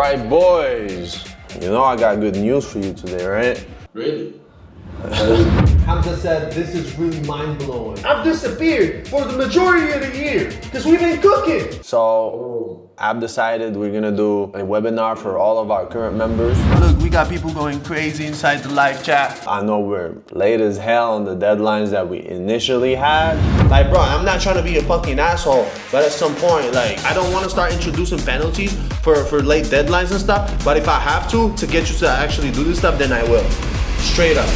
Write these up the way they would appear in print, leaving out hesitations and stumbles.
Alright boys, you know I got good news for you today, right? Really? Hamza said this is really mind-blowing. I've disappeared for the majority of the year because we've been cooking. So I've decided we're gonna do a webinar for all of our current members. Look, we got people going crazy inside the live chat. I know we're late as hell on the deadlines that we initially had. Like bro, I'm not trying to be a fucking asshole, but at some point, like I don't want to start introducing penalties for late deadlines and stuff, but if I have to get you to actually do this stuff, then I will. Straight up.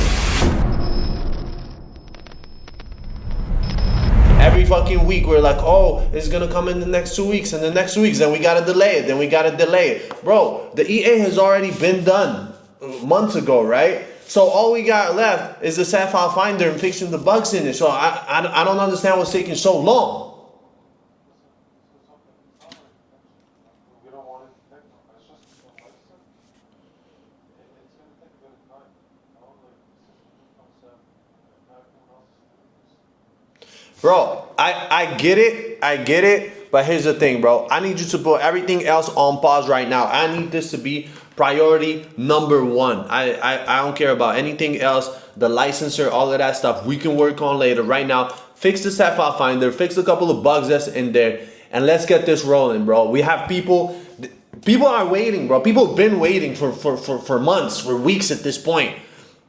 Every fucking week we're like, oh, it's gonna come in the next 2 weeks and the next 2 weeks, then we gotta delay it, then we gotta delay it. Bro, the EA has already been done months ago, right? So all we got left is the set file finder and fixing the bugs in it. So I don't understand what's taking so long. Bro, I get it, but here's the thing, bro. I need you to put everything else on pause right now. I need this to be priority number one. I don't care about anything else, the licensor, all of that stuff. We can work on later. Right now, fix the set file finder, fix a couple of bugs that's in there, and let's get this rolling, bro. We have people are waiting, bro. People have been waiting for months, for weeks at this point,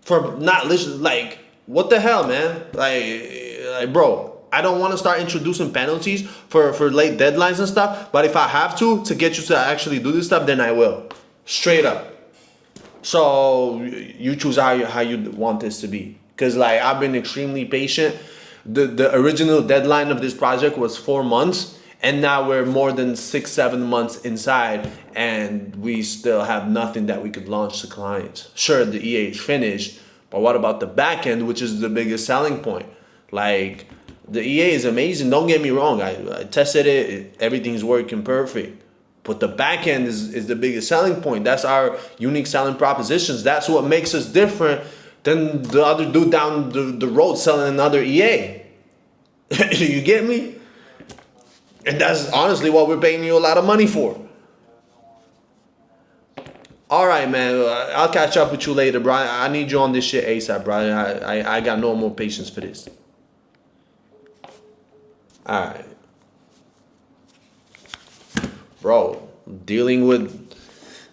for not listening. Like, what the hell, man? Like bro, I don't want to start introducing penalties for late deadlines and stuff, but if I have to get you to actually do this stuff, then I will. Straight up. So you choose how you want this to be. Because like I've been extremely patient. The original deadline of this project was 4 months, and now we're more than 6-7 months inside, and we still have nothing that we could launch to clients. Sure, the EA is finished, but what about the back end, which is the biggest selling point? Like, the EA is amazing, don't get me wrong. I tested it, everything's working perfect. But the back end is the biggest selling point. That's our unique selling propositions. That's what makes us different than the other dude down the road selling another EA. You get me? And that's honestly what we're paying you a lot of money for. All right, man. I'll catch up with you later, bro. I need you on this shit ASAP, bro. I got no more patience for this. All right. Bro, dealing with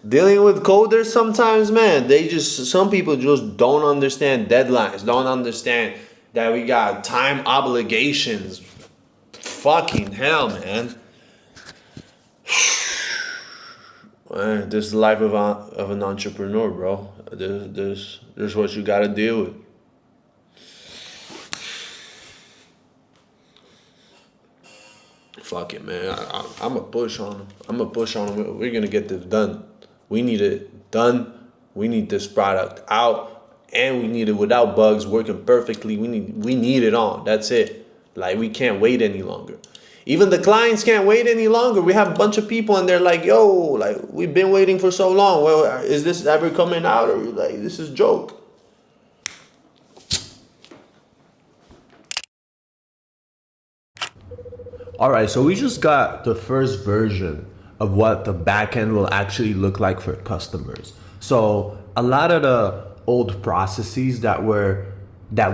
coders sometimes, man, some people just don't understand deadlines, don't understand that we got time obligations. Fucking hell, man. This is the life of an entrepreneur, bro. This is what you gotta deal with. Fuck it, man. I'm gonna push on him. We're gonna get this done. We need it done. We need this product out, and we need it without bugs, working perfectly. We need it on. That's it. Like, we can't wait any longer. Even the clients can't wait any longer. We have a bunch of people, and they're like, "Yo, like, we've been waiting for so long. Well, is this ever coming out? Or like, this is a joke?" All right, so we just got the first version of what the backend will actually look like for customers. So a lot of the old processes that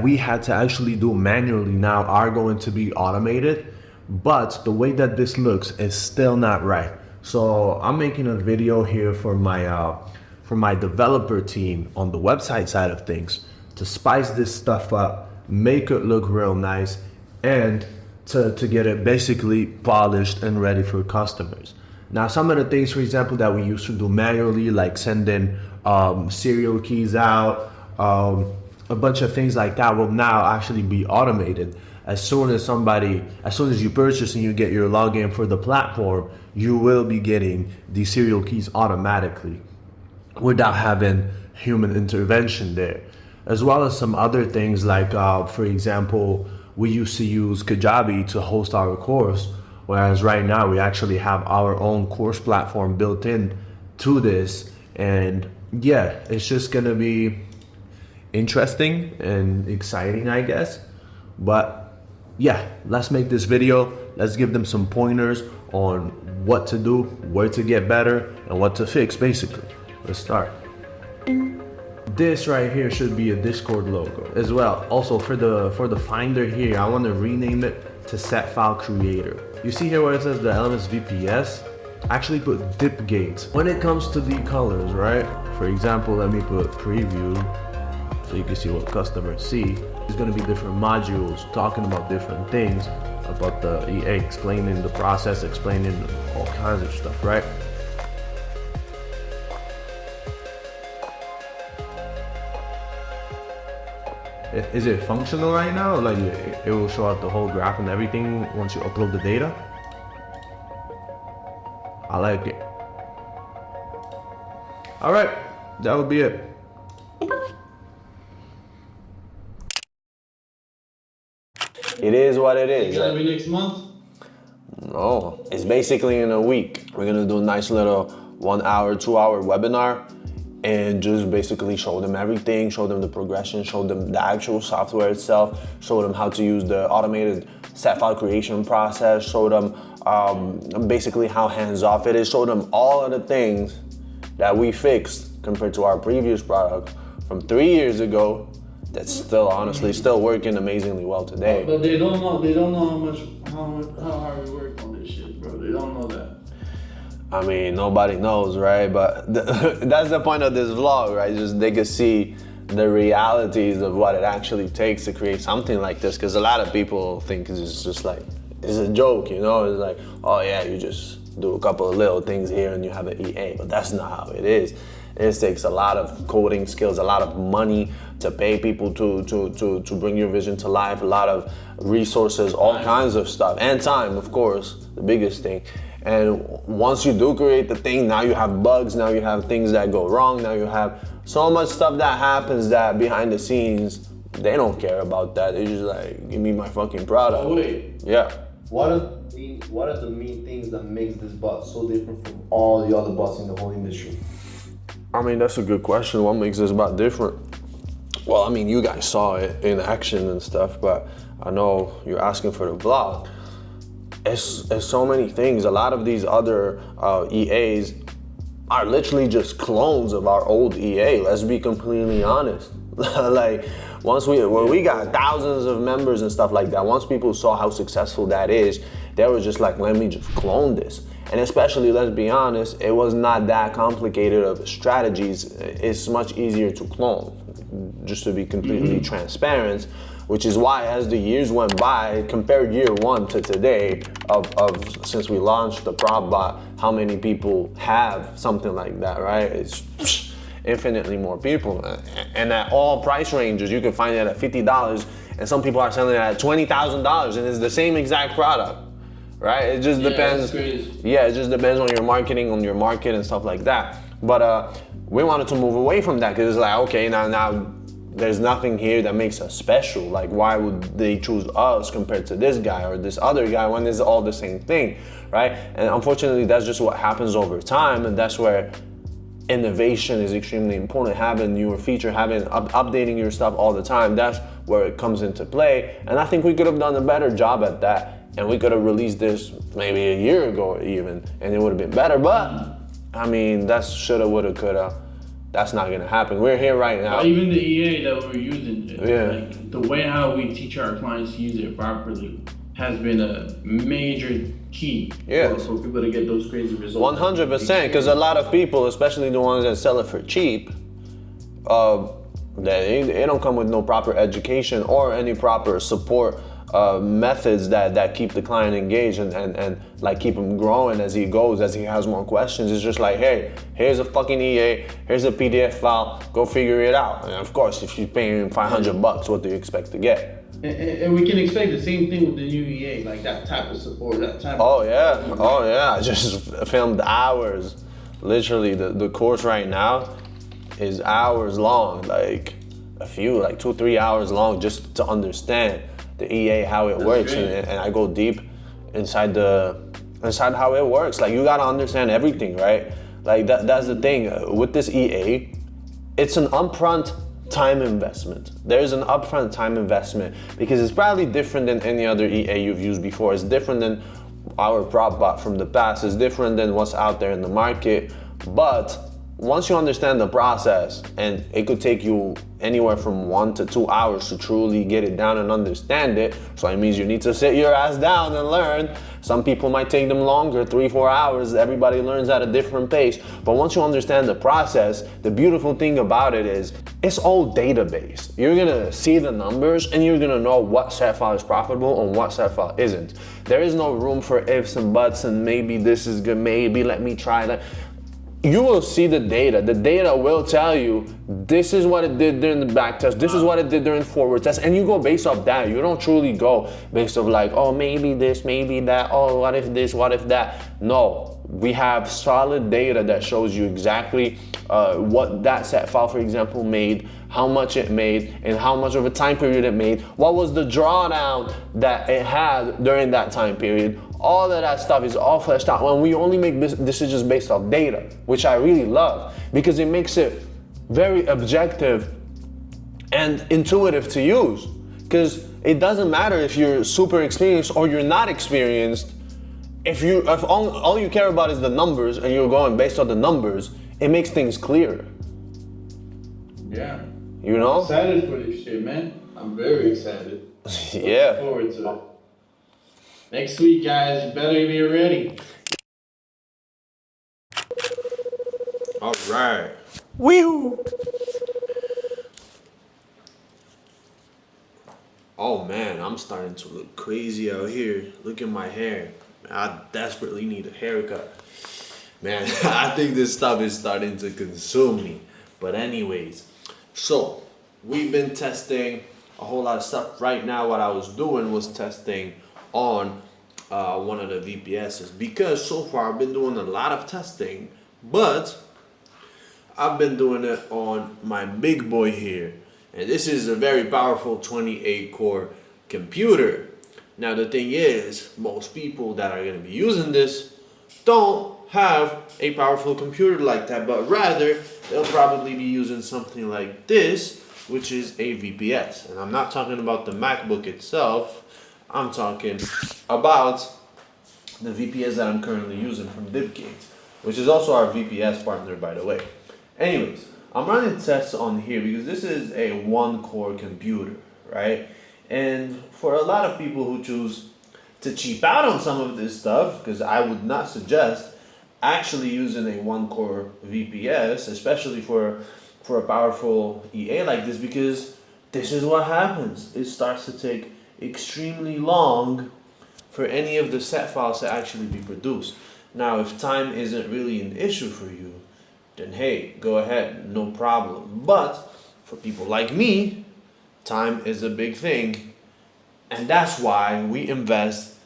we had to actually do manually now are going to be automated, but the way that this looks is still not right. So I'm making a video here for my developer team on the website side of things to spice this stuff up, make it look real nice, and to get it basically polished and ready for customers. Now, some of the things, for example, that we used to do manually, like sending serial keys out, a bunch of things like that will now actually be automated. As soon as you purchase and you get your login for the platform, you will be getting the serial keys automatically without having human intervention there. As well as some other things like, for example, we used to use Kajabi to host our course, whereas right now we actually have our own course platform built in to this. And yeah, it's just gonna be interesting and exciting, I guess. But yeah, let's make this video. let's give them some pointers on what to do, where to get better, and what to fix, basically. Let's start. This right here should be a Discord logo as well. Also for the finder here, I want to rename it to set file creator. You see here where it says the elements VPS? Actually put dip gates. When it comes to the colors, right? For example, let me put preview so you can see what customers see. There's gonna be different modules talking about different things about the EA, explaining the process, explaining all kinds of stuff, right? Is it functional right now? Like it will show out the whole graph and everything once you upload the data? I like it. All right, that would be it. It is what it is. It's gonna be next month? No, it's basically in a week. We're gonna do a nice little 1 hour, 2 hour webinar and just basically show them everything, show them the progression, show them the actual software itself, show them how to use the automated set file creation process, show them basically how hands-off it is, show them all of the things that we fixed compared to our previous product from 3 years ago that's still honestly still working amazingly well today. But they don't know how hard we work on this shit, bro. They don't know that. I mean, nobody knows, right? But that's the point of this vlog, right? Just they can see the realities of what it actually takes to create something like this. Because a lot of people think it's just like, it's a joke, you know? It's like, oh yeah, you just do a couple of little things here and you have an EA. But that's not how it is. It takes a lot of coding skills, a lot of money to pay people to bring your vision to life, a lot of resources, all kinds of stuff, and time, of course, the biggest thing. And once you do create the thing, now you have bugs, now you have things that go wrong, now you have so much stuff that happens that behind the scenes, they don't care about that. They just like, give me my fucking product. Oh, wait. Yeah. What are the main things that makes this bot so different from all the other bots in the whole industry? I mean, that's a good question. What makes this bot different? Well, I mean, you guys saw it in action and stuff, but I know you're asking for the vlog. It's so many things. A lot of these other EAs are literally just clones of our old EA. Let's be completely honest. Like when we got thousands of members and stuff like that, once people saw how successful that is, they were just like, let me just clone this. And especially, let's be honest, it was not that complicated of strategies. It's much easier to clone, just to be completely transparent. Which is why, as the years went by, compared year one to today, since we launched the prop bot, how many people have something like that, right? It's infinitely more people. And at all price ranges, you can find it at $50, and some people are selling it at $20,000, and it's the same exact product, right? It just depends. That's crazy. Yeah, it just depends on your marketing, on your market, and stuff like that. But we wanted to move away from that because it's like, okay, now there's nothing here that makes us special. Like, why would they choose us compared to this guy or this other guy when it's all the same thing, right? And unfortunately, that's just what happens over time, and that's where innovation is extremely important. Having newer feature, updating your stuff all the time, that's where it comes into play. And I think we could have done a better job at that, and we could have released this maybe a year ago even, and it would have been better. But I mean, that's shoulda, woulda, coulda. That's not gonna happen. We're here right now. Even the EA that we're using, Yeah. like the way how we teach our clients to use it properly has been a major key for people to get those crazy results. 100%, because a lot of people, especially the ones that sell it for cheap, they don't come with no proper education or any proper support methods that keep the client engaged and like keep him growing as he goes, as he has more questions. It's just like, hey, here's a fucking EA, here's a PDF file, go figure it out. And of course, if you're paying $500, what do you expect to get? And we can expect the same thing with the new EA, like that type of support, that type Oh of yeah, I just filmed hours. Literally, the course right now is hours long, like 2-3 hours long just to understand the EA, how it works, and I go deep inside how it works. Like, you gotta understand everything, right? Like that's the thing with this EA. It's an upfront time investment. There's an upfront time investment because it's probably different than any other EA you've used before. It's different than our prop bot from the past. It's different than what's out there in the market. But once you understand the process, and it could take you anywhere from 1 to 2 hours to truly get it down and understand it. So it means you need to sit your ass down and learn. Some people might take them longer, 3-4 hours. Everybody learns at a different pace. But once you understand the process, the beautiful thing about it is it's all data-based. You're gonna see the numbers and you're gonna know what set file is profitable and what set file isn't. There is no room for ifs and buts and maybe this is good, maybe let me try that. You will see the data. The data will tell you this is what it did during the back test, this is what it did during forward test, and you go based off that. You don't truly go based off like, oh, maybe this, maybe that, oh, what if this, what if that. No, we have solid data that shows you exactly what that set file, for example, made, how much it made, and how much of a time period it made, what was the drawdown that it had during that time period. All of that stuff is all fleshed out when we only make decisions based off data, which I really love because it makes it very objective and intuitive to use. Because it doesn't matter if you're super experienced or you're not experienced. If all you care about is the numbers and you're going based on the numbers, it makes things clearer. Yeah. You know? I'm excited for this shit, man. I'm very excited. Yeah. Looking forward to it. Next week, guys, you better be ready. All right. Woo! Oh man, I'm starting to look crazy out here. Look at my hair. I desperately need a haircut. Man, I think this stuff is starting to consume me. But anyways, so we've been testing a whole lot of stuff. Right now, what I was doing was testing on one of the VPSs because so far I've been doing a lot of testing, but I've been doing it on my big boy here, and this is a very powerful 28 core computer. Now the thing is, most people that are going to be using this don't have a powerful computer like that, but rather they'll probably be using something like this, which is a VPS. And I'm not talking about the MacBook itself, I'm talking about the VPS that I'm currently using from Dipgate, which is also our VPS partner, by the way. Anyways, I'm running tests on here because this is a 1-core computer, right? And for a lot of people who choose to cheap out on some of this stuff, because I would not suggest actually using a 1-core VPS, especially for a powerful EA like this, because this is what happens. It starts to take extremely long for any of the set files to actually be produced. Now, if time isn't really an issue for you, then hey, go ahead, no problem. But for people like me, time is a big thing. And that's why we invest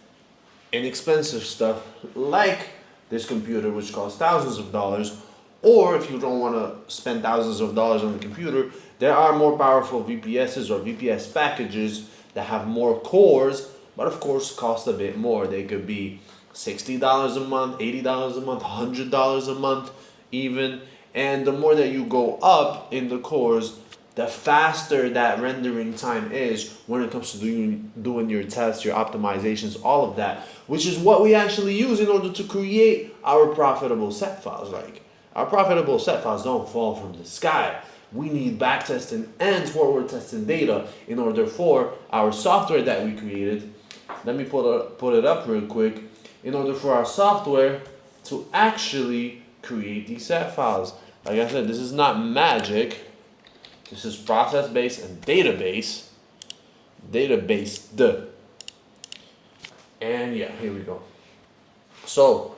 in expensive stuff like this computer, which costs thousands of dollars. Or if you don't want to spend thousands of dollars on the computer, there are more powerful VPSs or VPS packages that have more cores, but of course cost a bit more. They could be $60 a month, $80 a month, $100 a month even. And the more that you go up in the cores, the faster that rendering time is when it comes to doing your tests, your optimizations, all of that, which is what we actually use in order to create our profitable set files. Like, our profitable set files don't fall from the sky. We need backtesting and forward testing data in order for our software that we created. Let me put it up real quick. In order for our software to actually create these set files. Like I said, this is not magic. This is process-based and database. Database-d. And yeah, here we go. So,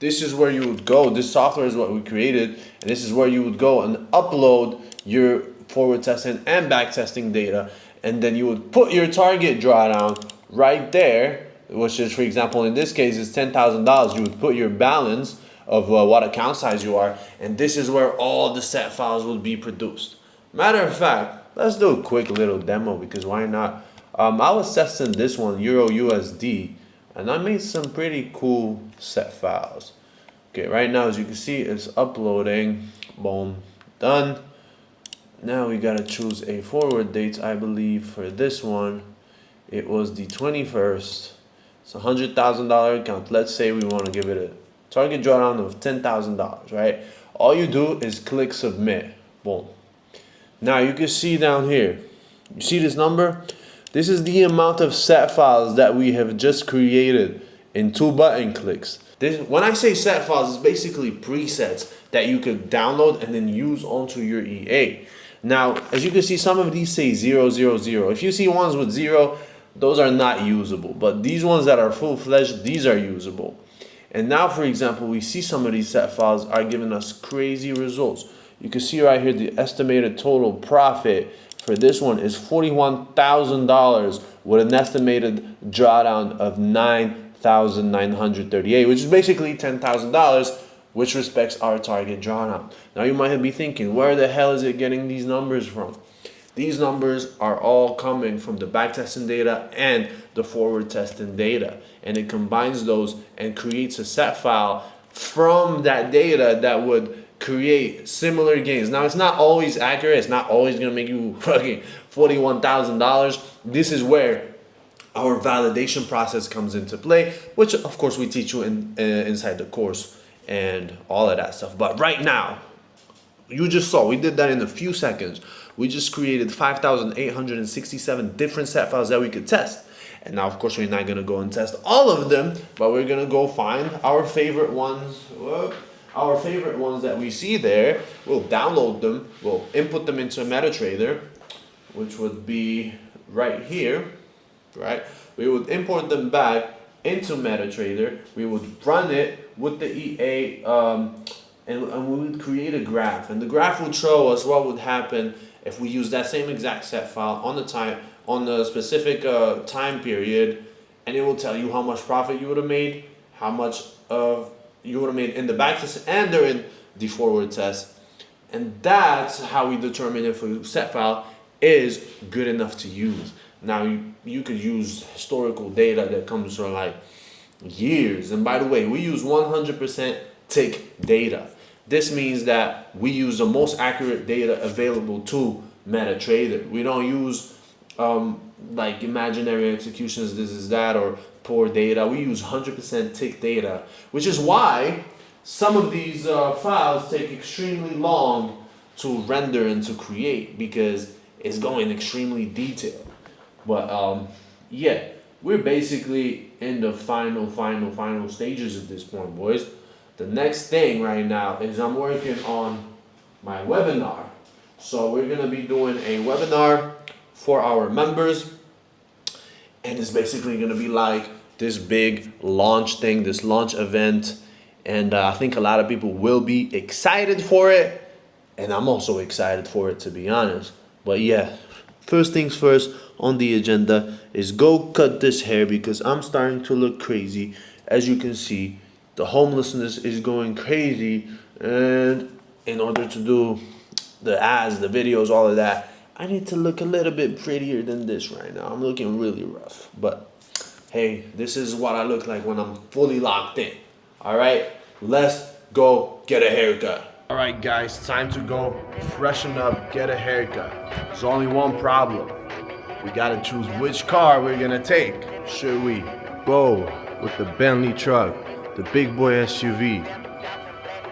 this is where you would go. This software is what we created. And this is where you would go and upload your forward testing and back testing data. And then you would put your target drawdown right there, which is, for example, in this case, is $10,000. You would put your balance of what account size you are. And this is where all the set files will be produced. Matter of fact, let's do a quick little demo because why not? I was testing this one, Euro USD, and I made some pretty cool set files. Okay, right now, as you can see, it's uploading. Boom, done. Now we gotta choose a forward date. I believe for this one, it was the 21st. It's a $100,000 account. Let's say we want to give it a target drawdown of $10,000, right? All you do is click submit. Boom. Now you can see down here, you see this number? This is the amount of set files that we have just created in 2 button clicks. When I say set files, it's basically presets that you could download and then use onto your EA. Now, as you can see, some of these say 000. If you see ones with 0, those are not usable. But these ones that are full-fledged, these are usable. And now, for example, we see some of these set files are giving us crazy results. You can see right here the estimated total profit for this one is $41,000 with an estimated drawdown of $9,938, which is basically $10,000, which respects our target drawdown. Now you might be thinking, where the hell is it getting these numbers from? These numbers are all coming from the backtesting data and the forward testing data. And it combines those and creates a set file from that data that would create similar gains. Now, it's not always accurate. It's not always going to make you fucking $41,000. This is where our validation process comes into play, which of course we teach you inside the course and all of that stuff. But right now, you just saw, we did that in a few seconds. We just created 5,867 different set files that we could test. And now, of course, we're not going to go and test all of them, but we're going to go find our favorite ones. Our favorite ones that we see there. We'll download them. We'll input them into MetaTrader, which would be right here, right? We would import them back into MetaTrader. We would run it with the EA, and we would create a graph. And the graph would show us what would happen if we use that same exact set file on the specific time period, and it will tell you how much profit you would have made, how much of you would have made in the backtest and during the forward test. And that's how we determine if a set file is good enough to use. Now, you could use historical data that comes from like years. And by the way, we use 100% tick data. This means that we use the most accurate data available to MetaTrader. We don't use like imaginary executions, this is that, or poor data. We use 100% tick data, which is why some of these files take extremely long to render and to create, because it's going extremely detailed. But yeah, we're basically in the final stages at this point, boys. The next thing right now is I'm working on my webinar. So we're gonna be doing a webinar for our members, and it's basically gonna be like this big launch thing, this launch event, and I think a lot of people will be excited for it, and I'm also excited for it, to be honest. But yeah, first things first on the agenda is go cut this hair, because I'm starting to look crazy. As you can see, the homelessness is going crazy, and in order to do the ads, the videos, all of that, I need to look a little bit prettier than this right now. I'm looking really rough, but hey, this is what I look like when I'm fully locked in. All right, let's go get a haircut. All right, guys, time to go freshen up, get a haircut. There's only one problem. We gotta choose which car we're gonna take. Should we go with the Bentley truck, the big boy SUV,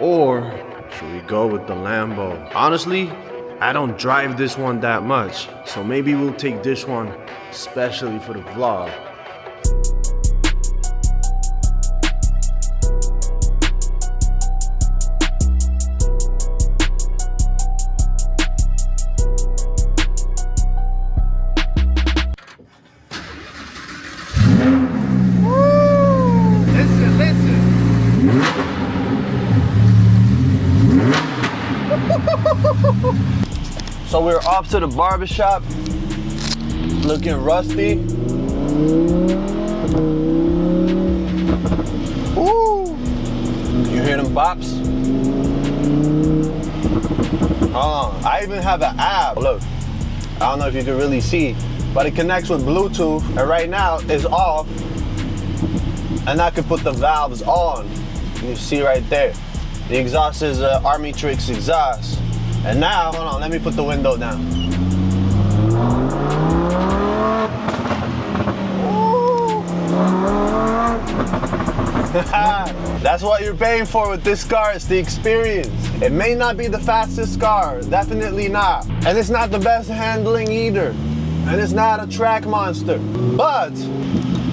or should we go with the Lambo? Honestly, I don't drive this one that much, so maybe we'll take this one especially for the vlog. So we're off to the barbershop, looking rusty. Woo! You hear them bops? I even have an app. Look, I don't know if you can really see, but it connects with Bluetooth, and right now it's off, and I can put the valves on. You see right there. The exhaust is Army Tricks exhaust. And now, hold on, let me put the window down. That's what you're paying for with this car, it's the experience. It may not be the fastest car, definitely not. And it's not the best handling either. And it's not a track monster. But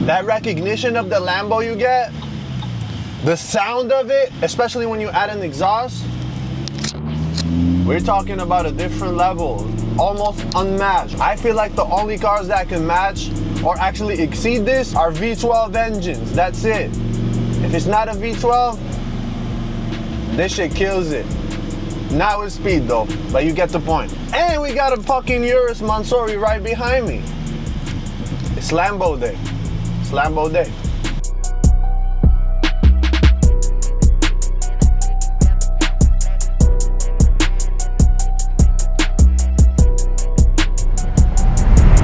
that recognition of the Lambo you get, the sound of it, especially when you add an exhaust, we're talking about a different level, almost unmatched. I feel like the only cars that can match or actually exceed this are V12 engines, that's it. If it's not a V12, this shit kills it. Not with speed though, but you get the point. And we got a fucking Urus Mansouri right behind me. It's Lambo day. It's Lambo day.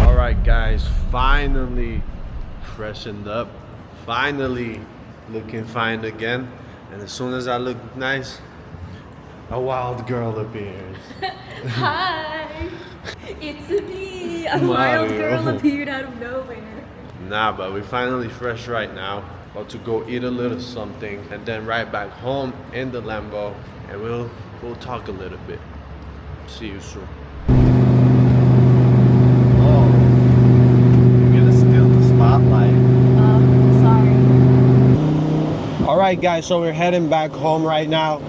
All right, guys, finally freshened up. Finally looking fine again. And as soon as I look nice, a wild girl appears. Hi, it's me. A wild girl appeared out of nowhere. Nah, but we're finally fresh right now. About to go eat a little something and then right back home in the Lambo, and we'll talk a little bit. See you soon. Oh, you're gonna steal the spotlight. Sorry. All right, guys, so we're heading back home right now.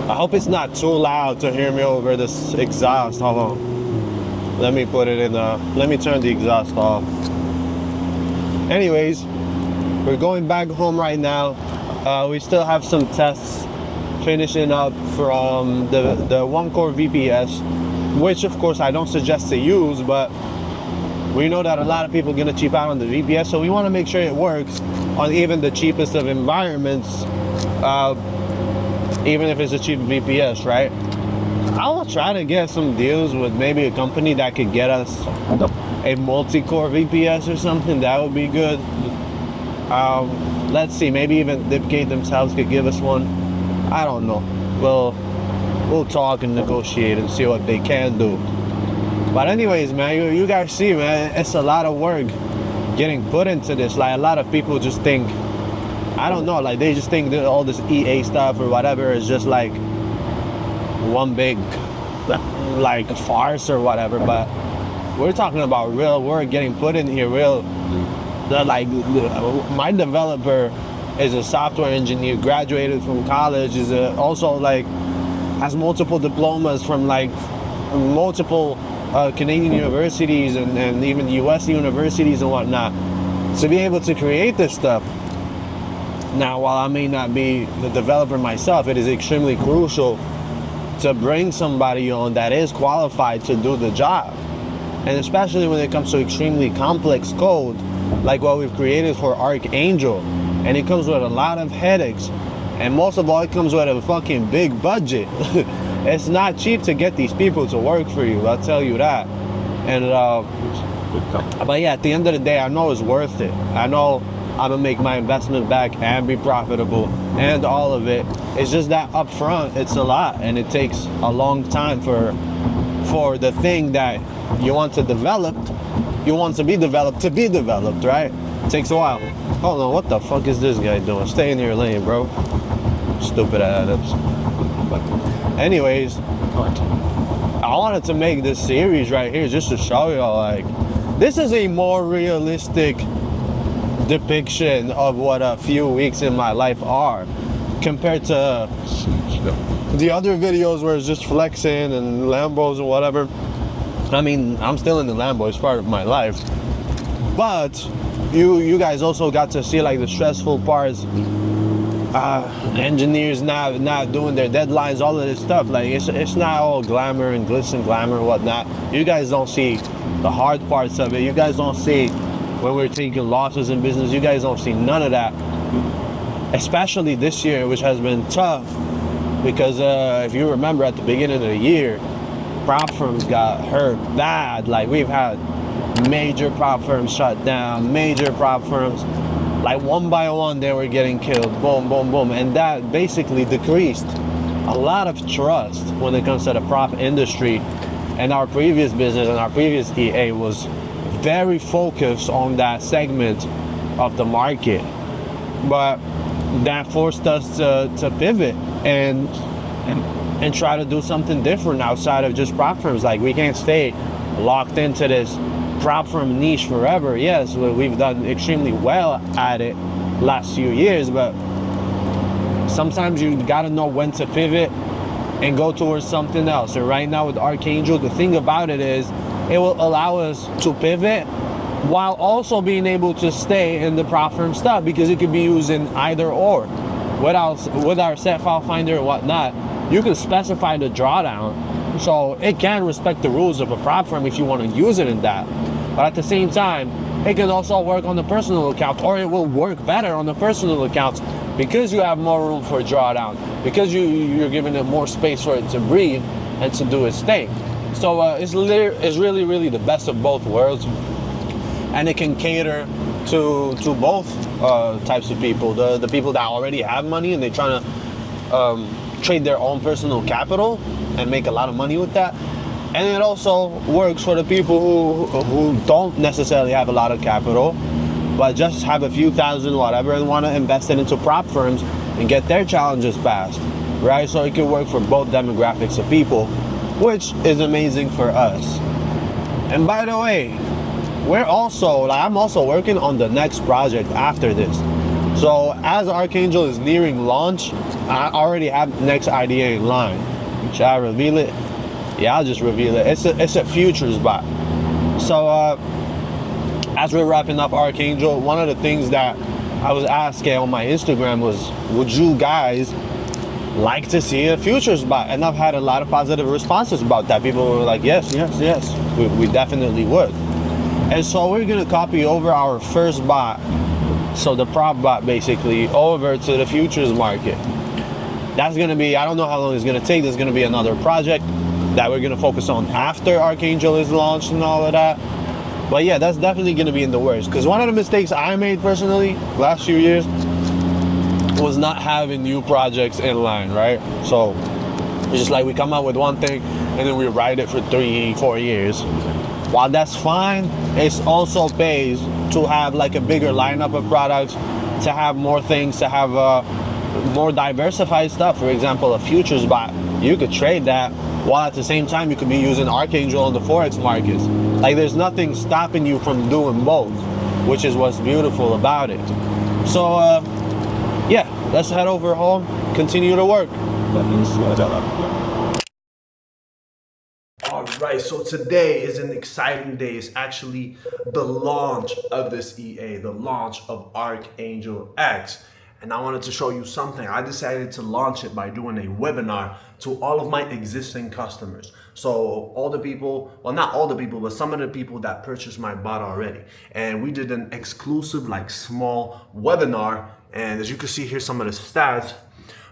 I hope it's not too loud to hear me over this exhaust. Hold on. Let me put it in let me turn the exhaust off. Anyways, we're going back home right now. We still have some tests finishing up from the one-core VPS, which of course I don't suggest to use, but we know that a lot of people are gonna cheap out on the VPS, so we wanna make sure it works on even the cheapest of environments. Even if it's a cheap VPS, right? I will try to get some deals with maybe a company that could get us a multi-core VPS or something. That would be good. Let's see, maybe even Dipgate themselves could give us one. I don't know. We'll talk and negotiate and see what they can do. But anyways, man, you guys see, man, it's a lot of work getting put into this. Like, a lot of people just think, I don't know, like they just think that all this EA stuff or whatever is just like one big like farce or whatever, but we're talking about real work getting put in here. My developer is a software engineer, graduated from college, is also like has multiple diplomas from like multiple Canadian universities and even US universities and whatnot, to be able to create this stuff. Now, while I may not be the developer myself, it is extremely crucial to bring somebody on that is qualified to do the job. And especially when it comes to extremely complex code, like what we've created for Archangel. And it comes with a lot of headaches. And most of all, it comes with a fucking big budget. It's not cheap to get these people to work for you, I'll tell you that. And, but yeah, at the end of the day, I know it's worth it. I know I'm gonna make my investment back and be profitable and all of it. It's just that up front, it's a lot, and it takes a long time for the thing that you want to develop, you want to be developed, right? It takes a while. Hold on, what the fuck is this guy doing? Stay in your lane, bro. Stupid Adams. But anyways, I wanted to make this series right here just to show y'all, like, this is a more realistic depiction of what a few weeks in my life are compared to the other videos where it's just flexing and Lambos and whatever. I mean, I'm still in the Lambo, it's part of my life, but you guys also got to see like the stressful parts, engineers not doing their deadlines, all of this stuff. Like it's not all glamour and glitz and glamour and whatnot. You guys don't see the hard parts of it. You guys don't see when we're taking losses in business. You guys don't see none of that, especially this year, which has been tough because if you remember at the beginning of the year, prop firms got hurt bad. Like, we've had major prop firms shut down, major prop firms, like one by one they were getting killed, boom, boom, boom, and that basically decreased a lot of trust when it comes to the prop industry. And our previous business and our previous EA was very focused on that segment of the market. But that forced us to pivot and try to do something different outside of just prop firms. Like, we can't stay locked into this prop firm niche forever. Yes, we've done extremely well at it last few years, but sometimes you gotta know when to pivot and go towards something else. And right now with Archangel, the thing about it is it will allow us to pivot while also being able to stay in the prop firm stuff, because it could be used in either or. With our set file finder and whatnot, you can specify the drawdown, so it can respect the rules of a prop firm if you want to use it in that. But at the same time, it can also work on the personal account, or it will work better on the personal accounts because you have more room for drawdown, because you're giving it more space for it to breathe and to do its thing. So it's really, really the best of both worlds, and it can cater to both types of people. The people that already have money and they're trying to trade their own personal capital and make a lot of money with that. And it also works for the people who don't necessarily have a lot of capital, but just have a few thousand whatever and want to invest it into prop firms and get their challenges passed, right? So it can work for both demographics of people, which is amazing for us. And by the way, I'm also working on the next project after this. So as Archangel is nearing launch, I already have the next idea in line. Should I reveal it? Yeah, I'll just reveal it. It's a futures bot. So as we're wrapping up Archangel, one of the things that I was asking on my Instagram was, would you guys like to see a futures bot? And I've had a lot of positive responses about that. People were like, yes, we definitely would. And so we're gonna copy over our first bot, so the prop bot basically, over to the futures market. That's gonna be, I don't know how long it's gonna take. There's gonna be another project that we're gonna focus on after Archangel is launched and all of that. But yeah, that's definitely gonna be in the works. Because one of the mistakes I made personally last few years was not having new projects in line, right? So it's just like we come out with one thing and then we ride it for 3-4 years. While that's fine, it also pays to have like a bigger lineup of products, to have more things, to have more diversified stuff. For example, a futures bot, you could trade that while at the same time you could be using Archangel on the Forex markets. Like, there's nothing stopping you from doing both, which is what's beautiful about it. So yeah, let's head over home, continue to work. Alright, so today is an exciting day. It's actually the launch of this EA, the launch of Archangel X. And I wanted to show you something. I decided to launch it by doing a webinar to all of my existing customers. So all the people, well, not all the people, but some of the people that purchased my bot already. And we did an exclusive, like, small webinar. And as you can see here, some of the stats,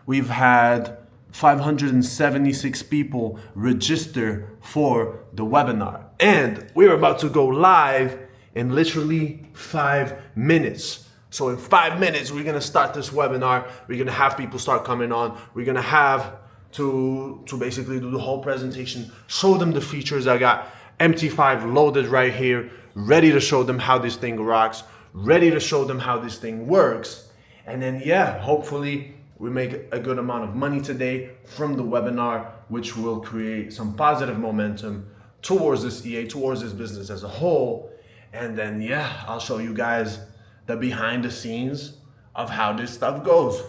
we've had 576 people register for the webinar. And we're about to go live in literally 5 minutes. So in 5 minutes, we're gonna start this webinar. We're gonna have people start coming on. We're gonna have to basically do the whole presentation, show them the features. I got MT5 loaded right here, ready to show them how this thing rocks, ready to show them how this thing works. And then yeah, hopefully we make a good amount of money today from the webinar, which will create some positive momentum towards this EA, towards this business as a whole. And then yeah, I'll show you guys the behind the scenes of how this stuff goes.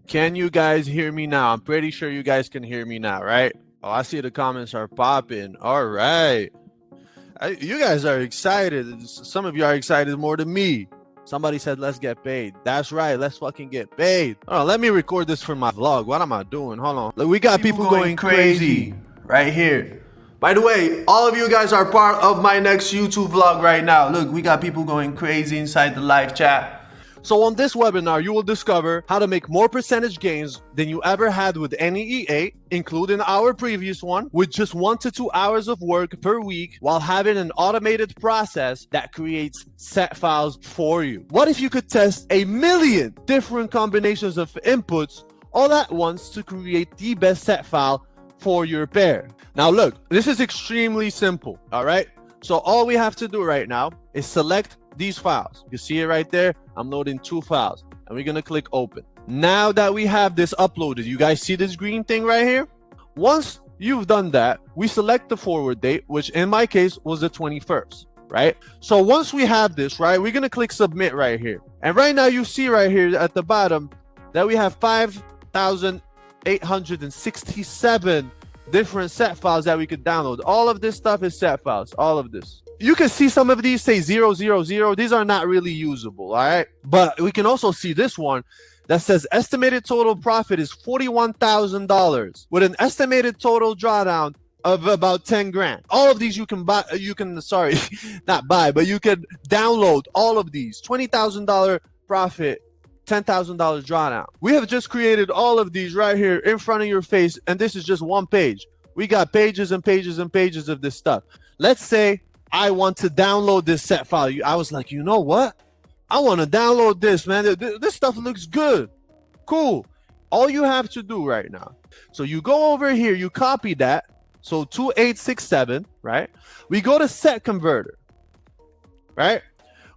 Can you guys hear me now? I'm pretty sure you guys can hear me now, right? Oh, I see the comments are popping. All right. You guys are excited. Some of you are excited more than me. Somebody said, let's get paid. That's right. Let's fucking get paid. Hold on, let me record this for my vlog. What am I doing? Hold on. Look, we got people going crazy right here. By the way, all of you guys are part of my next YouTube vlog right now. Look, we got people going crazy inside the live chat. So on this webinar, you will discover how to make more percentage gains than you ever had with any EA, including our previous one, with just 1 to 2 hours of work per week, while having an automated process that creates set files for you. What if you could test 1 million different combinations of inputs all at once to create the best set file for your pair. Now look, this is extremely simple, all right? So all we have to do right now is select these files. You can see it right there. I'm loading 2 files and we're gonna click open. Now that we have this uploaded, you guys see this green thing right here? Once you've done that, we select the forward date, which in my case was the 21st, right? So once we have this, right, we're gonna click submit right here. And right now you see right here at the bottom that we have 5,867 different set files that we could download. All of this stuff is set files, all of this. You can see some of these say 000. These are not really usable, all right? But we can also see this one that says estimated total profit is $41,000 with an estimated total drawdown of about 10 grand. All of these you can buy, sorry, not buy, but you can download all of these. $20,000 profit, $10,000 drawdown. We have just created all of these right here in front of your face, and this is just one page. We got pages and pages and pages of this stuff. Let's say I want to download this set file. I was like, you know what? I want to download this, man. This stuff looks good. Cool. All you have to do right now. So you go over here, you copy that. So 2867, right? We go to set converter, right?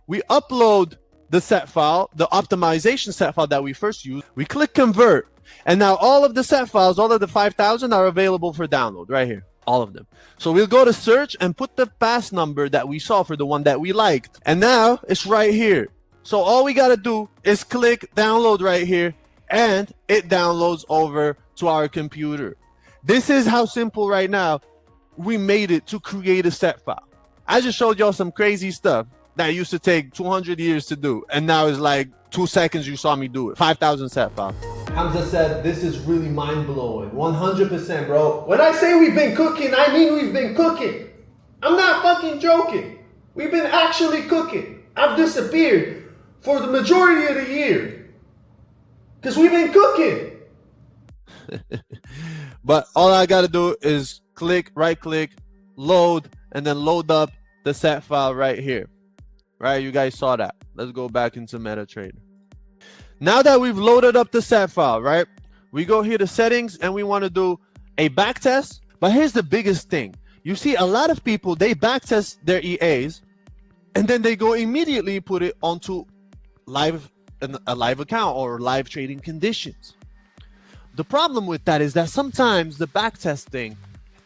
We upload the set file, the optimization set file that we first used. We click convert. And now all of the set files, all of the 5,000 are available for download right here. All of them. So we'll go to search and put the pass number that we saw for the one that we liked. And now it's right here. So all we got to do is click download right here and it downloads over to our computer. This is how simple right now we made it to create a set file. I just showed y'all some crazy stuff that used to take 200 years to do. And now it's like 2 seconds you saw me do it. 5,000 set file. Hamza said this is really mind-blowing. 100%, bro. When I say we've been cooking, I mean we've been cooking. I'm not fucking joking. We've been actually cooking. I've disappeared for the majority of the year. Because we've been cooking. But all I got to do is right click, load, and then load up the set file right here. Right, you guys saw that. Let's go back into MetaTrader. Now that we've loaded up the set file, right, we go here to settings and we want to do a back test. But here's the biggest thing. You see a lot of people, they back test their EAs and then they go immediately put it onto a live account or live trading conditions. The problem with that is that sometimes the back testing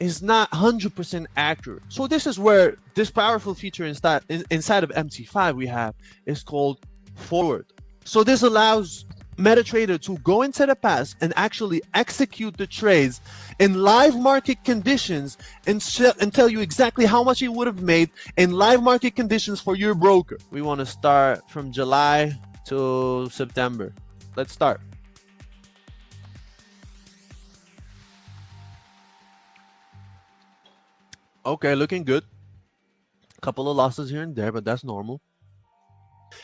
is not 100% accurate. So this is where this powerful feature inside of MT5 we have is called forward. So this allows MetaTrader to go into the past and actually execute the trades in live market conditions and tell you exactly how much you would have made in live market conditions for your broker. We want to start from July to September. Let's start. Okay, looking good. A couple of losses here and there, but that's normal.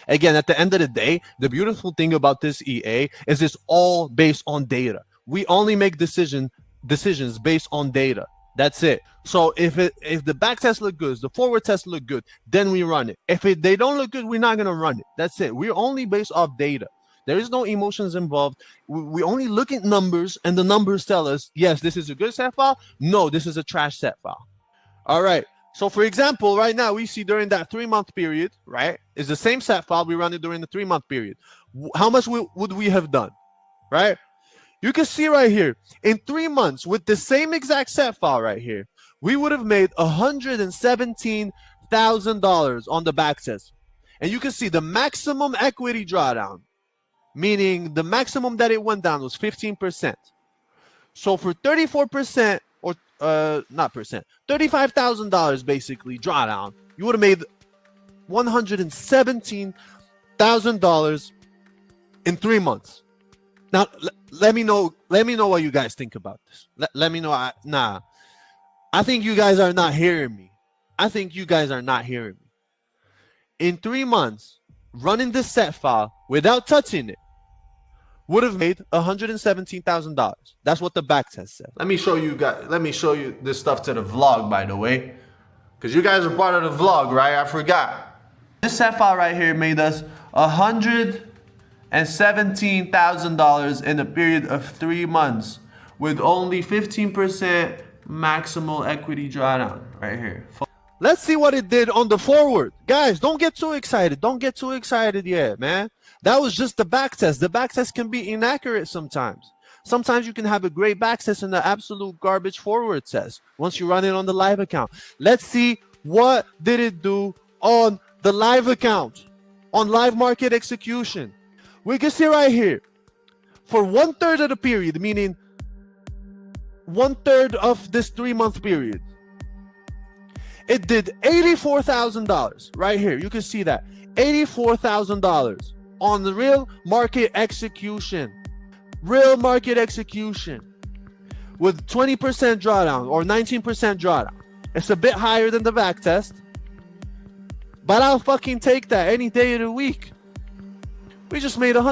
Again, at the end of the day, the beautiful thing about this EA is it's all based on data. We only make decisions based on data. That's it. So if the back test look good, the forward test look good, then we run it. If they don't look good, we're not gonna run it. That's it. We're only based off data. There is no emotions involved. We only look at numbers, and the numbers tell us, yes, this is a good set file. No, this is a trash set file. All right. So for example, right now we see during that 3-month period, right, is the same set file. We run it during the 3-month period. How much would we have done, right? You can see right here in 3 months with the same exact set file right here, we would have made $117,000 on the back test. And you can see the maximum equity drawdown, meaning the maximum that it went down was 15%. So for 34%, not percent, $35,000 basically drawdown, you would have made $117,000 in 3 months. Now let me know what you guys think about this. Let me know. I think you guys are not hearing me. In 3 months, running this set file without touching it would have made $117,000. That's what the back test said. Let me show you this stuff to the vlog, by the way, because you guys are part of the vlog, right? I forgot. This set file right here made us $117,000 and $17,000 in a period of 3 months with only 15% maximal equity drawdown right here. Let's see what it did on the forward. Guys, don't get too excited. Don't get too excited yet, man. That was just the back test. The back test can be inaccurate sometimes. Sometimes you can have a great back test and an absolute garbage forward test once you run it on the live account. Let's see what did it do on the live account, on live market execution. We can see right here, for 1/3 of the period, meaning 1/3 of this 3-month period, it did $84,000 right here. You can see that $84,000 on the real market execution. Real market execution with 20% drawdown or 19% drawdown. It's a bit higher than the back test, but I'll fucking take that any day of the week. We just made we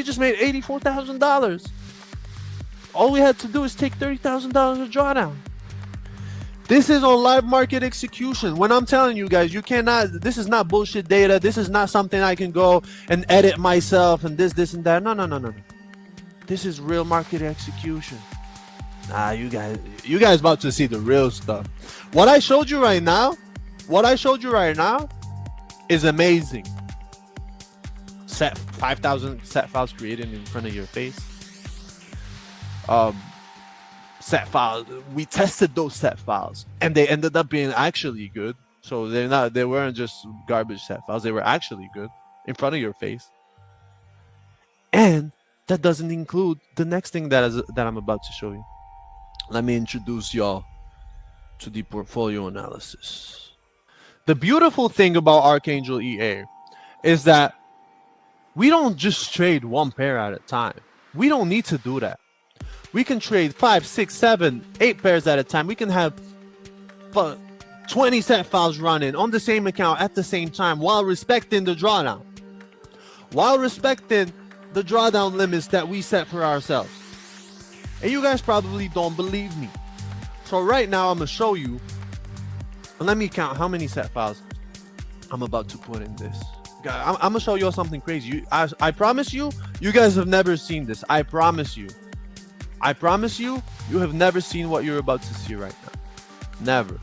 just made $84,000. All we had to do is take $30,000 of drawdown. This is on live market execution. When I'm telling you guys, you cannot, this is not bullshit data. This is not something I can go and edit myself and this and that. No. This is real market execution. Nah, you guys about to see the real stuff. What I showed you right now is amazing. Set 5,000 set files created in front of your face. Set files. We tested those set files and they ended up being actually good. So they weren't just garbage set files. They were actually good in front of your face. And that doesn't include the next thing that I'm about to show you. Let me introduce y'all to the portfolio analysis. The beautiful thing about Archangel EA is that we don't just trade one pair at a time. We don't need to do that. We can trade 5, 6, 7, 8 pairs at a time. We can have 20 set files running on the same account at the same time while respecting the drawdown. While respecting the drawdown limits that we set for ourselves. And you guys probably don't believe me. So right now I'm going to show you. Let me count how many set files I'm about to put in this. I'm going to show you all something crazy. I promise you, you guys have never seen this. I promise you. You have never seen what you're about to see right now. Never.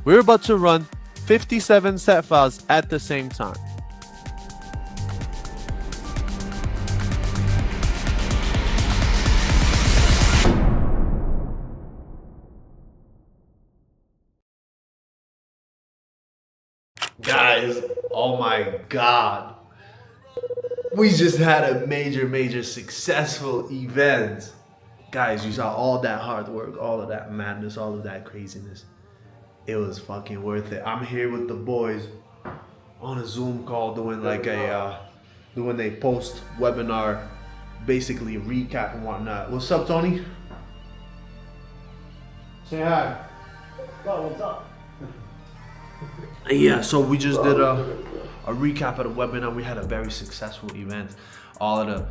We're about to run 57 set files at the same time. Guys, oh my God. We just had a major successful event. Guys, you saw all that hard work, all of that madness, all of that craziness. It was fucking worth it. I'm here with the boys on a Zoom call doing like doing a post webinar, basically recap and whatnot. What's up, Tony? Say hi. Oh, what's up? Yeah, so we just did a recap of the webinar. We had a very successful event. All of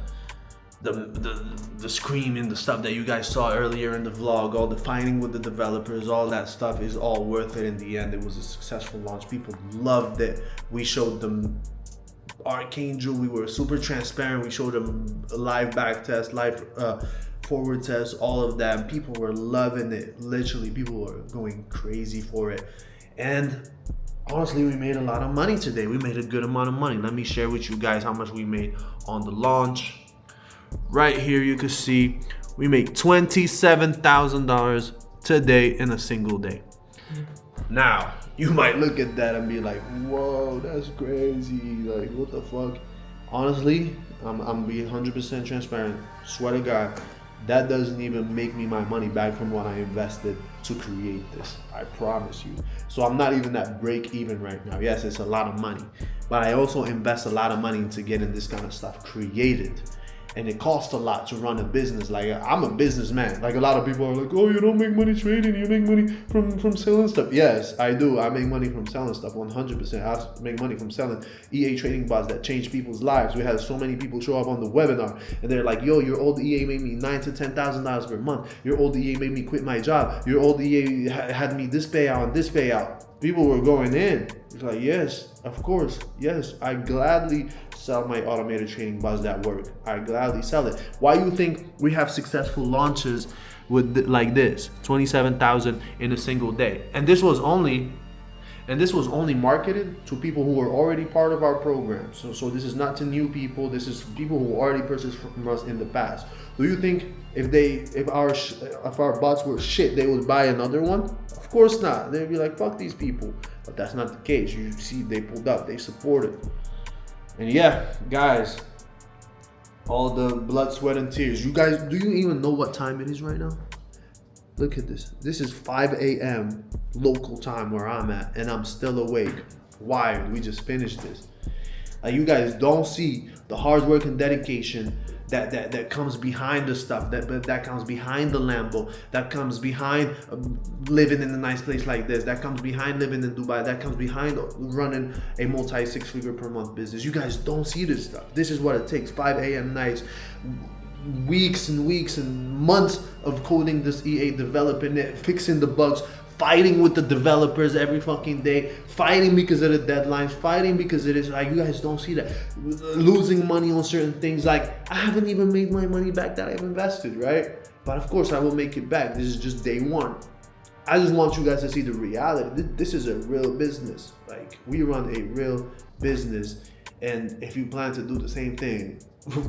the screaming, the stuff that you guys saw earlier in the vlog, all the fighting with the developers, all that stuff is all worth it in the end. It was a successful launch. People loved it. We showed them Archangel. We were super transparent. We showed them a live back test, live forward test, all of that. People were loving it. Literally, people were going crazy for it. And honestly, we made a lot of money today. We made a good amount of money. Let me share with you guys how much we made on the launch. Right here, you can see we made $27,000 today in a single day. Now, you might look at that and be like, whoa, that's crazy. Like, what the fuck? Honestly, I'm being 100% transparent. Swear to God, that doesn't even make me my money back from what I invested to create this. I promise you. So I'm not even at break even right now. Yes, it's a lot of money, but I also invest a lot of money into getting this kind of stuff created. And it costs a lot to run a business. Like, I'm a businessman. Like, a lot of people are like, oh, you don't make money trading, you make money from selling stuff. Yes, I do. I make money from selling stuff, 100%. I make money from selling EA trading bots that change people's lives. We had so many people show up on the webinar and they're like, yo, your old EA made me $9,000 to $10,000 per month. Your old EA made me quit my job. Your old EA had me this payout and this payout. People were going in. It's like, yes, of course. Yes, I gladly sell my automated trading bots that work. I gladly sell it. Why you think we have successful launches with like this, 27,000 in a single day? And this was only marketed to people who were already part of our program. So this is not to new people. This is people who already purchased from us in the past. Do you think if our bots were shit, they would buy another one? Of course not. They'd be like, fuck these people. But that's not the case. You see, they pulled up, they supported. And yeah, guys, all the blood, sweat, and tears. You guys, do you even know what time it is right now? Look at this. This is 5 a.m. local time where I'm at, and I'm still awake. Why? We just finished this. You guys don't see the hard work and dedication that comes behind the stuff, that comes behind the Lambo, that comes behind living in a nice place like this, that comes behind living in Dubai, that comes behind running a multi 6-figure per month business. You guys don't see this stuff. This is what it takes. 5 a.m. nights, weeks and weeks and months of coding this E8, developing it, fixing the bugs, fighting with the developers every fucking day, fighting because of the deadlines, fighting because it is like, you guys don't see that. Losing money on certain things. Like, I haven't even made my money back that I've invested, right? But of course I will make it back. This is just day one. I just want you guys to see the reality. This is a real business. Like, we run a real business, and if you plan to do the same thing,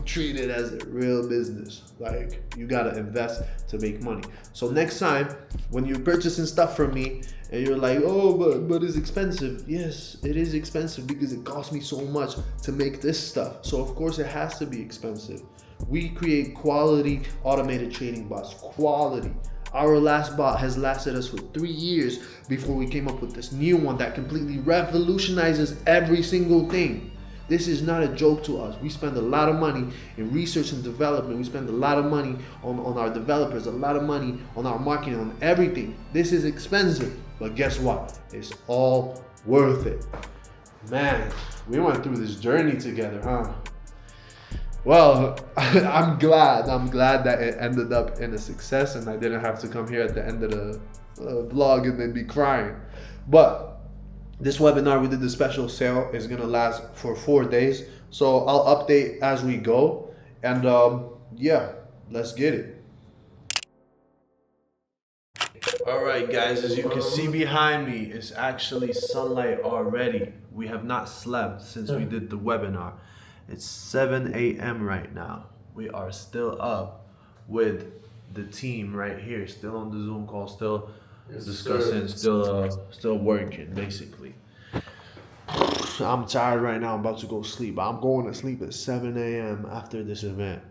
treat it as a real business. Like, you gotta invest to make money. So next time when you're purchasing stuff from me and you're like, oh, but it's expensive. Yes, it is expensive because it costs me so much to make this stuff. So of course it has to be expensive. We create quality automated trading bots. Quality. Our last bot has lasted us for 3 years before we came up with this new one that completely revolutionizes every single thing. This is not a joke to us. We spend a lot of money in research and development. We spend a lot of money on our developers, a lot of money on our marketing, on everything. This is expensive, but guess what? It's all worth it. Man, we went through this journey together, huh? Well, I'm glad that it ended up in a success and I didn't have to come here at the end of the vlog and then be crying. But this webinar, we did the special sale, is gonna last for 4 days. So I'll update as we go. And yeah, let's get it. All right, guys, as you can see behind me, it's actually sunlight already. We have not slept since we did the webinar. It's 7 a.m. right now. We are still up with the team right here, still on the Zoom call, still discussing, still working, basically. I'm tired right now. I'm about to go sleep. I'm going to sleep at 7 a.m. after this event.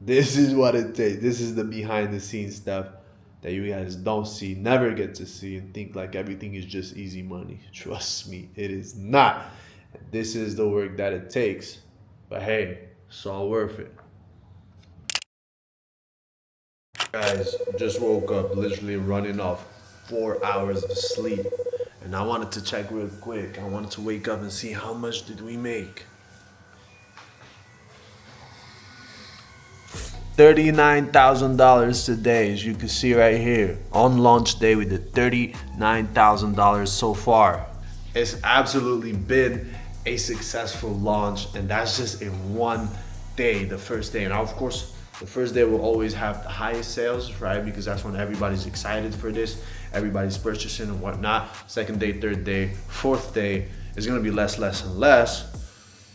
This is what it takes. This is the behind the scenes stuff that you guys don't see, never get to see, and think like everything is just easy money. Trust me, it is not. This is the work that it takes. But hey, it's all worth it. Guys, just woke up, literally running off 4 hours of sleep. And I wanted to check real quick. I wanted to wake up and see how much did we make. $39,000 today, as you can see right here. On launch day, we did $39,000 so far. It's absolutely been a successful launch, and that's just in one day, the first day. And of course, the first day will always have the highest sales, right? Because that's when everybody's excited for this. Everybody's purchasing and whatnot. Second day, third day, fourth day is gonna be less and less.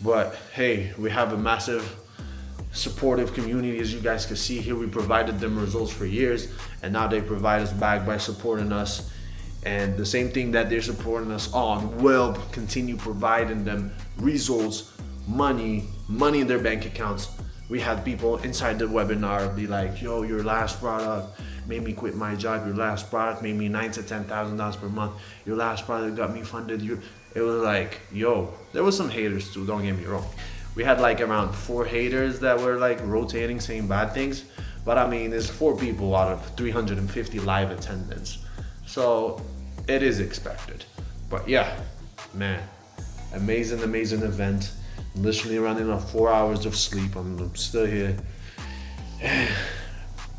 But hey, we have a massive supportive community. As you guys can see here, we provided them results for years, and now they provide us back by supporting us. And the same thing that they're supporting us on will continue providing them results, money in their bank accounts. We had people inside the webinar be like, yo, your last product made me quit my job. Your last product made me $9,000 to $10,000 per month. Your last product got me funded. It was like, yo, there was some haters too, don't get me wrong. We had like around 4 haters that were like rotating, saying bad things. But I mean, it's 4 people out of 350 live attendance. So it is expected. But yeah, man, amazing event. Literally running on 4 hours of sleep. I'm still here.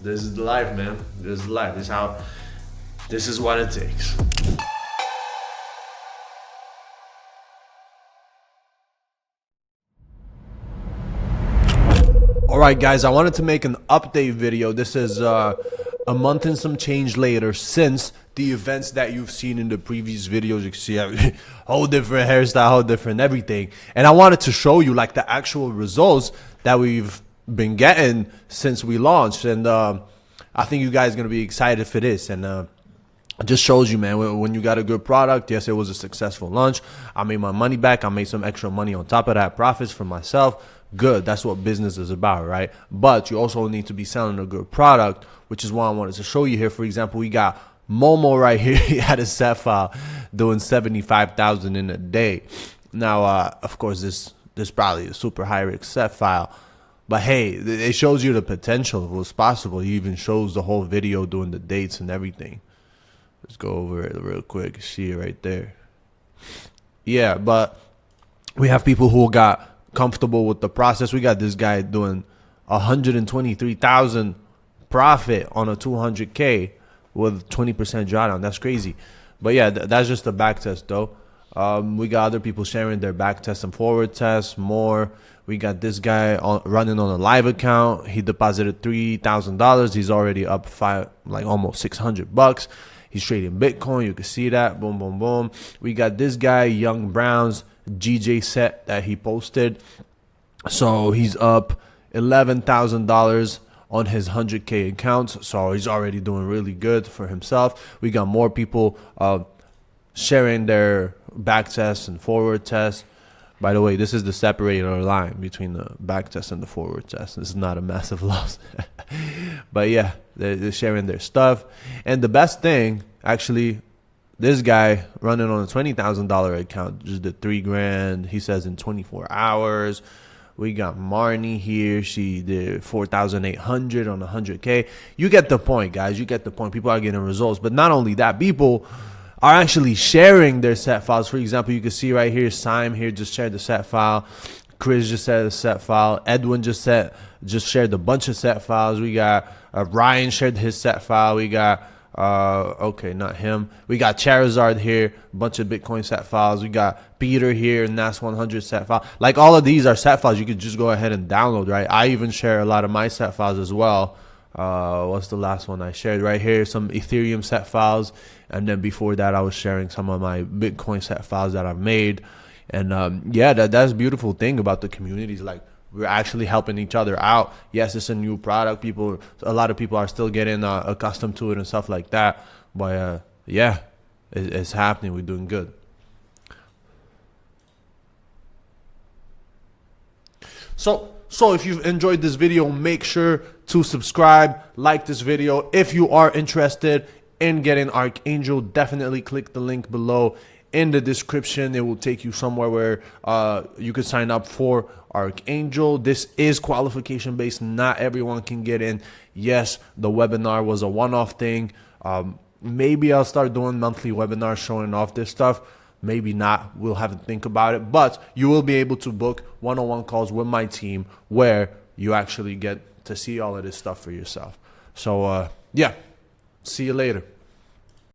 This is the life, man. This is life. This is what it takes. All right, guys, I wanted to make an update video. This is a month and some change later since the events that you've seen in the previous videos. You can see a whole different hairstyle, whole different everything. And I wanted to show you like the actual results that we've been getting since we launched. And I think you guys are going to be excited for this. And it just shows you, man, when you got a good product. Yes, it was a successful launch. I made my money back. I made some extra money on top of that, profits for myself. Good. That's what business is about, right? But you also need to be selling a good product, which is why I wanted to show you here. For example, we got Momo right here. He had a set file doing 75,000 in a day. Now, of course, this probably a super high risk set file. But hey, it shows you the potential of what's possible. He even shows the whole video doing the dates and everything. Let's go over it real quick. See it right there. Yeah, but we have people who got comfortable with the process. We got this guy doing 123,000 profit on a 200K with 20% drawdown. That's crazy. But yeah, that's just a back test though. We got other people sharing their back tests and forward tests more. We got this guy running on a live account. He deposited $3,000. He's already up almost $600. He's trading Bitcoin. You can see that. Boom, boom, boom. We got this guy, Young Brown's GJ set that he posted. So he's up $11,000 on his 100K account. So he's already doing really good for himself. We got more people sharing their back tests and forward tests. By the way, this is the separator line between the back test and the forward test. This is not a massive loss. But yeah, they're sharing their stuff. And the best thing, actually, this guy running on a $20,000 account just did $3,000. He says in 24 hours. We got Marnie here. She did 4,800 on 100K. You get the point, guys. You get the point. People are getting results. But not only that, people are actually sharing their set files. For example, you can see right here, Sime here just shared the set file. Chris just shared the set file. Edwin just shared a bunch of set files. We got Ryan shared his set file. We got okay, not him. We got Charizard here, a bunch of Bitcoin set files. We got Peter here, NAS 100 set file. Like all of these are set files you could just go ahead and download, right? I even share a lot of my set files as well. What's the last one I shared? Right here, some Ethereum set files. And then before that, I was sharing some of my Bitcoin set files that I've made. And yeah, that's the beautiful thing about the communities. Like, we're actually helping each other out. Yes, it's a new product. A lot of people are still getting accustomed to it and stuff like that. But yeah, it's happening. We're doing good. So if you've enjoyed this video, make sure to subscribe, like this video. If you are interested in getting Archangel, definitely click the link below in the description. It will take you somewhere where you can sign up for Archangel. This is qualification based. Not everyone can get in. Yes, the webinar was a one-off thing. Maybe I'll start doing monthly webinars showing off this stuff. Maybe not. We'll have to think about it. But you will be able to book one-on-one calls with my team where you actually get to see all of this stuff for yourself. So yeah, see you later.